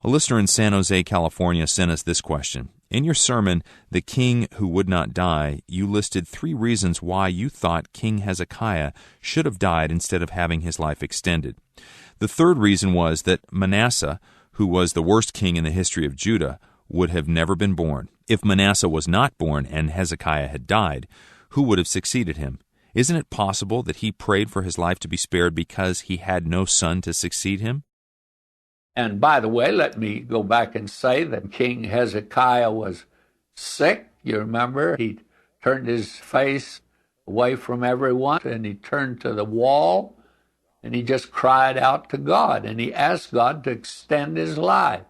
A listener in San Jose, California sent us this question. In your sermon, The King Who Would Not Die, you listed 3 reasons why you thought King Hezekiah should have died instead of having his life extended. The 3rd reason was that Manasseh, who was the worst king in the history of Judah, would have never been born. If Manasseh was not born and Hezekiah had died, who would have succeeded him? Isn't it possible that he prayed for his life to be spared because he had no son to succeed him? And by the way, let me go back and say that King Hezekiah was sick. You remember, he turned his face away from everyone, and he turned to the wall, and he just cried out to God, and he asked God to extend his life.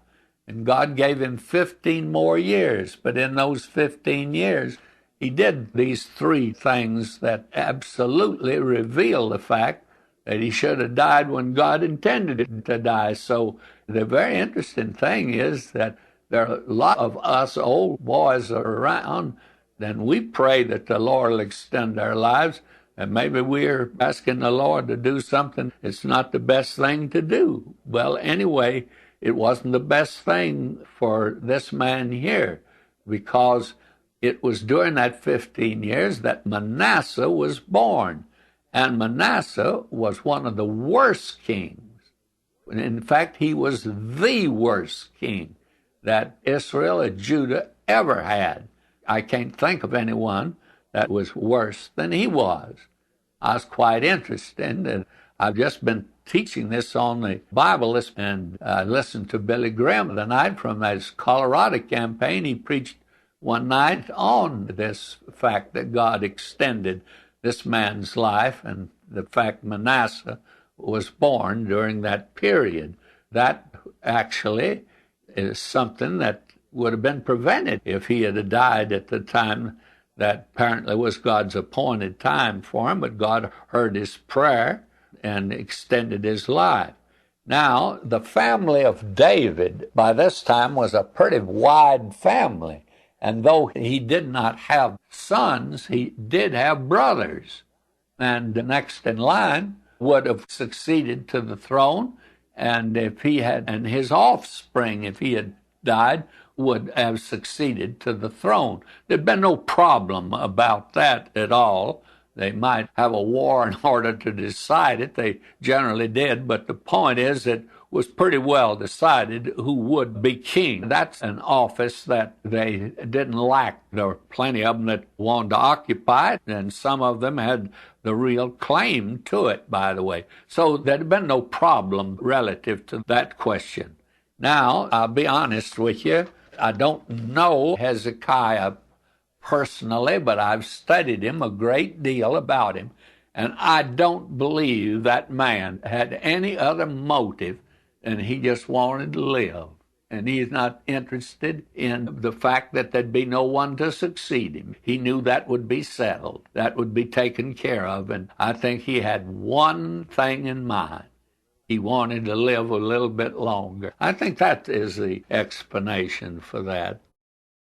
And God gave him 15 more years, but in those 15 years, he did these 3 things that absolutely reveal the fact that he should have died when God intended him to die. So the very interesting thing is that there are a lot of us old boys around, and we pray that the Lord will extend our lives, and maybe we're asking the Lord to do something it's not the best thing to do. Well, anyway, it wasn't the best thing for this man here, because it was during that 15 years that Manasseh was born. And Manasseh was one of the worst kings. In fact, he was the worst king that Israel or Judah ever had. I can't think of anyone that was worse than he was. I was quite interested, and I've just been teaching this on the Bible, and I listened to Billy Graham the night from his Colorado campaign. He preached one night on this fact that God extended this man's life, and the fact Manasseh was born during that period. That actually is something that would have been prevented if he had died at the time that apparently was God's appointed time for him, but God heard his prayer and extended his life. Now, the family of David by this time was a pretty wide family. And though he did not have sons, he did have brothers. And the next in line would have succeeded to the throne, and his offspring, if he had died, would have succeeded to the throne. There'd been no problem about that at all. They might have a war in order to decide it. They generally did, but the point is it was pretty well decided who would be king. That's an office that they didn't lack. There were plenty of them that wanted to occupy it, and some of them had the real claim to it, by the way. So there'd been no problem relative to that question. Now, I'll be honest with you, I don't know Hezekiah personally, but I've studied him a great deal about him, and I don't believe that man had any other motive than he just wanted to live. And he's not interested in the fact that there'd be no one to succeed him. He knew that would be settled, that would be taken care of, and I think he had one thing in mind. He wanted to live a little bit longer. I think that is the explanation for that.